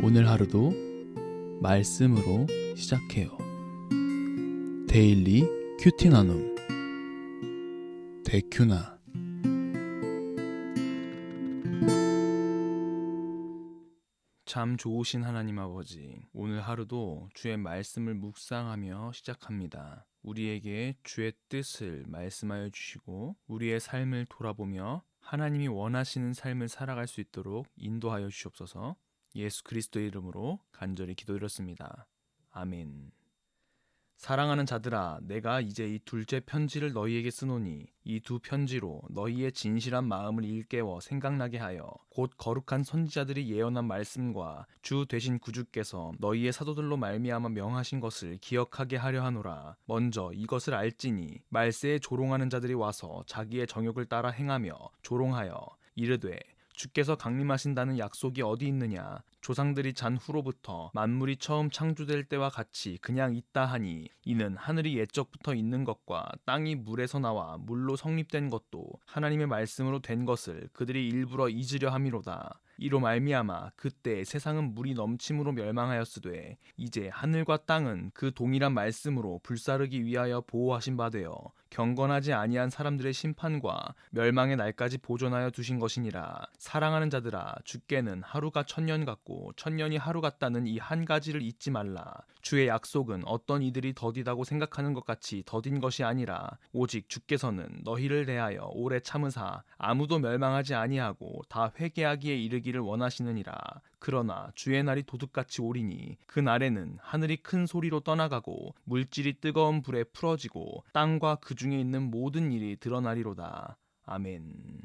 오늘 하루도 말씀으로 시작해요. 데일리 큐티 나눔 데큐나. 참 좋으신 하나님 아버지, 오늘 하루도 주의 말씀을 묵상하며 시작합니다. 우리에게 주의 뜻을 말씀하여 주시고 우리의 삶을 돌아보며 하나님이 원하시는 삶을 살아갈 수 있도록 인도하여 주시옵소서. 예수 그리스도의 이름으로 간절히 기도드렸습니다. 아멘. 사랑하는 자들아, 내가 이제 이 둘째 편지를 너희에게 쓰노니 이 두 편지로 너희의 진실한 마음을 일깨워 생각나게 하여 곧 거룩한 선지자들이 예언한 말씀과 주 되신 구주께서 너희의 사도들로 말미암아 명하신 것을 기억하게 하려 하노라. 먼저 이것을 알지니 말세에 조롱하는 자들이 와서 자기의 정욕을 따라 행하며 조롱하여 이르되 주께서 강림하신다는 약속이 어디 있느냐? 조상들이 잔 후로부터 만물이 처음 창조될 때와 같이 그냥 있다 하니 이는 하늘이 옛적부터 있는 것과 땅이 물에서 나와 물로 성립된 것도 하나님의 말씀으로 된 것을 그들이 일부러 잊으려 함이로다. 이로 말미암아 그때 세상은 물이 넘침으로 멸망하였으되 이제 하늘과 땅은 그 동일한 말씀으로 불사르기 위하여 보호하신 바 되어 경건하지 아니한 사람들의 심판과 멸망의 날까지 보존하여 두신 것이니라. 사랑하는 자들아, 주께는 하루가 천년 같고 천년이 하루 같다는 이 한 가지를 잊지 말라. 주의 약속은 어떤 이들이 더디다고 생각하는 것 같이 더딘 것이 아니라 오직 주께서는 너희를 대하여 오래 참으사 아무도 멸망하지 아니하고 다 회개하기에 이르기를 원하시느니라. 그러나 주의 날이 도둑같이 오리니 그 날에는 하늘이 큰 소리로 떠나가고 물질이 뜨거운 불에 풀어지고 땅과 그 중에 있는 모든 일이 드러나리로다. 아멘.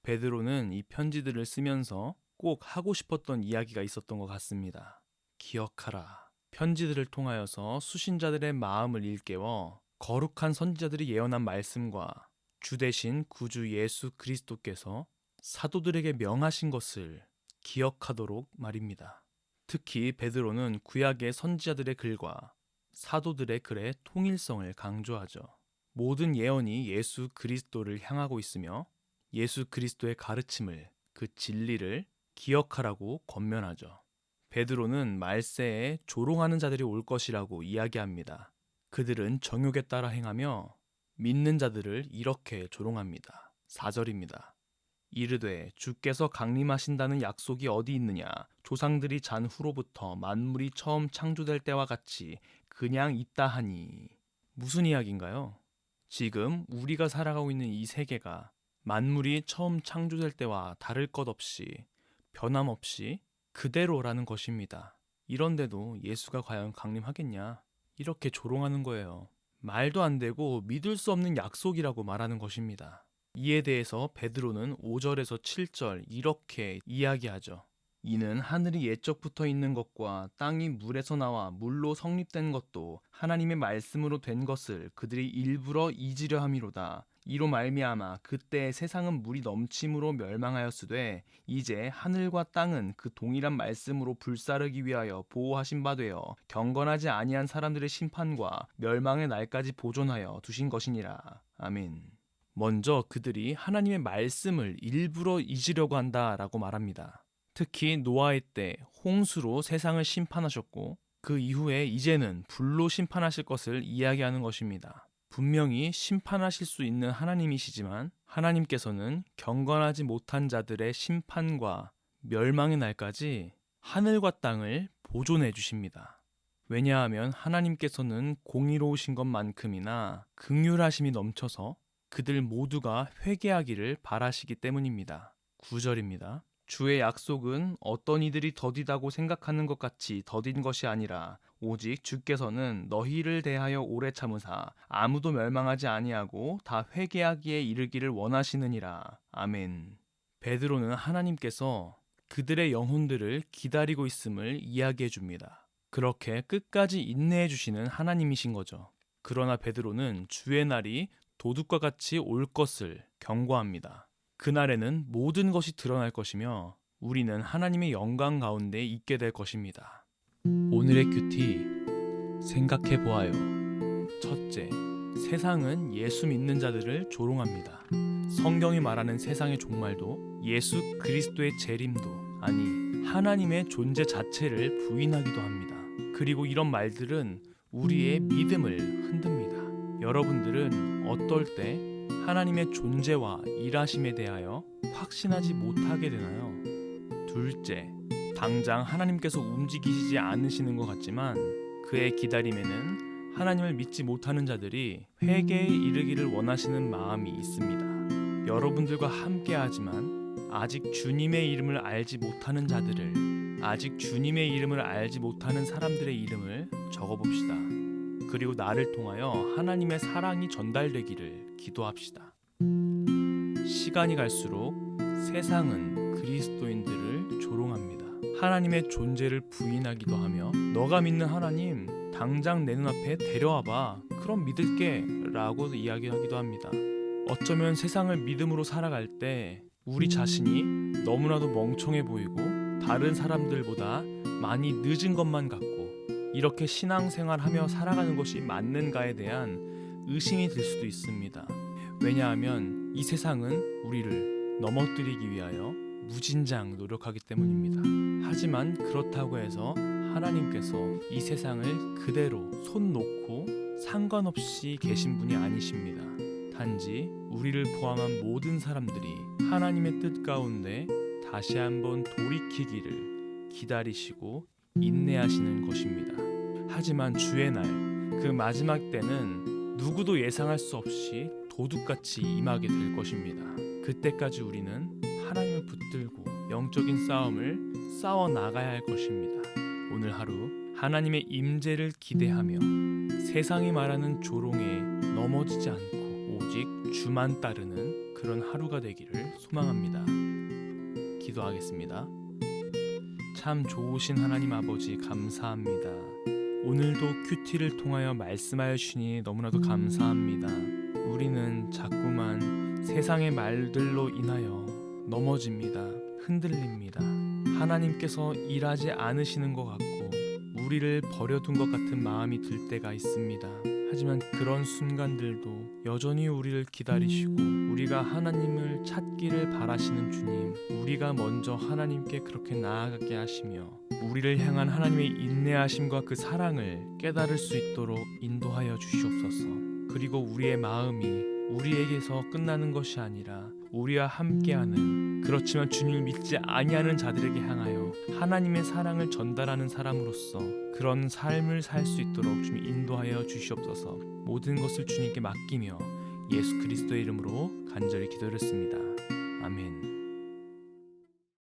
베드로는 이 편지들을 쓰면서 꼭 하고 싶었던 이야기가 있었던 것 같습니다. 기억하라. 편지들을 통하여서 수신자들의 마음을 일깨워 거룩한 선지자들이 예언한 말씀과 주 되신 구주 예수 그리스도께서 사도들에게 명하신 것을 기억하도록 말입니다. 특히 베드로는 구약의 선지자들의 글과 사도들의 글의 통일성을 강조하죠. 모든 예언이 예수 그리스도를 향하고 있으며 예수 그리스도의 가르침을, 그 진리를 기억하라고 권면하죠. 베드로는 말세에 조롱하는 자들이 올 것이라고 이야기합니다. 그들은 정욕에 따라 행하며 믿는 자들을 이렇게 조롱합니다. 4절입니다. 이르되 주께서 강림하신다는 약속이 어디 있느냐? 조상들이 잔 후로부터 만물이 처음 창조될 때와 같이 그냥 있다 하니. 무슨 이야기인가요? 지금 우리가 살아가고 있는 이 세계가 만물이 처음 창조될 때와 다를 것 없이 변함없이 그대로라는 것입니다. 이런데도 예수가 과연 강림하겠냐? 이렇게 조롱하는 거예요. 말도 안 되고 믿을 수 없는 약속이라고 말하는 것입니다. 이에 대해서 베드로는 5절에서 7절 이렇게 이야기하죠. 이는 하늘이 옛적부터 있는 것과 땅이 물에서 나와 물로 성립된 것도 하나님의 말씀으로 된 것을 그들이 일부러 잊으려 함이로다. 이로 말미암아 그때 세상은 물이 넘침으로 멸망하였으되 이제 하늘과 땅은 그 동일한 말씀으로 불사르기 위하여 보호하신 바 되어 경건하지 아니한 사람들의 심판과 멸망의 날까지 보존하여 두신 것이니라. 아멘. 먼저 그들이 하나님의 말씀을 일부러 잊으려고 한다라고 말합니다. 특히 노아의 때 홍수로 세상을 심판하셨고 그 이후에 이제는 불로 심판하실 것을 이야기하는 것입니다. 분명히 심판하실 수 있는 하나님이시지만 하나님께서는 경건하지 못한 자들의 심판과 멸망의 날까지 하늘과 땅을 보존해 주십니다. 왜냐하면 하나님께서는 공의로우신 것만큼이나 긍휼하심이 넘쳐서 그들 모두가 회개하기를 바라시기 때문입니다. 9절입니다. 주의 약속은 어떤 이들이 더디다고 생각하는 것 같이 더딘 것이 아니라 오직 주께서는 너희를 대하여 오래 참으사 아무도 멸망하지 아니하고 다 회개하기에 이르기를 원하시느니라. 아멘. 베드로는 하나님께서 그들의 영혼들을 기다리고 있음을 이야기해 줍니다. 그렇게 끝까지 인내해 주시는 하나님이신 거죠. 그러나 베드로는 주의 날이 도둑과 같이 올 것을 경고합니다. 그날에는 모든 것이 드러날 것이며 우리는 하나님의 영광 가운데 있게 될 것입니다. 오늘의 큐티 생각해 보아요. 첫째, 세상은 예수 믿는 자들을 조롱합니다. 성경이 말하는 세상의 종말도 예수 그리스도의 재림도 아니, 하나님의 존재 자체를 부인하기도 합니다. 그리고 이런 말들은 우리의 믿음을 흔듭니다. 여러분들은 어떨 때 하나님의 존재와 일하심에 대하여 확신하지 못하게 되나요? 둘째, 당장 하나님께서 움직이시지 않으시는 것 같지만 그의 기다림에는 하나님을 믿지 못하는 자들이 회개에 이르기를 원하시는 마음이 있습니다. 여러분들과 함께하지만 아직 주님의 이름을 알지 못하는 자들을, 아직 주님의 이름을 알지 못하는 사람들의 이름을 적어봅시다. 그리고 나를 통하여 하나님의 사랑이 전달되기를 기도합시다. 시간이 갈수록 세상은 그리스도인들을 조롱합니다. 하나님의 존재를 부인하기도 하며 너가 믿는 하나님 당장 내 눈앞에 데려와봐, 그럼 믿을게 라고 이야기하기도 합니다. 어쩌면 세상을 믿음으로 살아갈 때 우리 자신이 너무나도 멍청해 보이고 다른 사람들보다 많이 늦은 것만 같고 이렇게 신앙생활하며 살아가는 것이 맞는가에 대한 의심이 들 수도 있습니다. 왜냐하면 이 세상은 우리를 넘어뜨리기 위하여 무진장 노력하기 때문입니다. 하지만 그렇다고 해서 하나님께서 이 세상을 그대로 손 놓고 상관없이 계신 분이 아니십니다. 단지 우리를 포함한 모든 사람들이 하나님의 뜻 가운데 다시 한번 돌이키기를 기다리시고 인내하시는 것입니다. 하지만 주의 날, 그 마지막 때는 누구도 예상할 수 없이 도둑같이 임하게 될 것입니다. 그때까지 우리는 하나님을 붙들고 영적인 싸움을 싸워 나가야 할 것입니다. 오늘 하루 하나님의 임재를 기대하며 세상이 말하는 조롱에 넘어지지 않고 오직 주만 따르는 그런 하루가 되기를 소망합니다. 기도하겠습니다. 참 좋으신 하나님 아버지 감사합니다. 오늘도 큐티를 통하여 말씀하여 주시니 너무나도 감사합니다. 우리는 자꾸만 세상의 말들로 인하여 넘어집니다. 흔들립니다. 하나님께서 일하지 않으시는 것 같고 우리를 버려둔 것 같은 마음이 들 때가 있습니다. 하지만 그런 순간들도 여전히 우리를 기다리시고 우리가 하나님을 찾기를 바라시는 주님, 우리가 먼저 하나님께 그렇게 나아가게 하시며 우리를 향한 하나님의 인내하심과 그 사랑을 깨달을 수 있도록 인도하여 주시옵소서. 그리고 우리의 마음이 우리에게서 끝나는 것이 아니라 우리와 함께하는, 그렇지만 주님을 믿지 아니하는 자들에게 향하여 하나님의 사랑을 전달하는 사람으로서 그런 삶을 살 수 있도록 주님 인도하여 주시옵소서. 모든 것을 주님께 맡기며 예수 그리스도의 이름으로 간절히 기도드렸습니다. 아멘.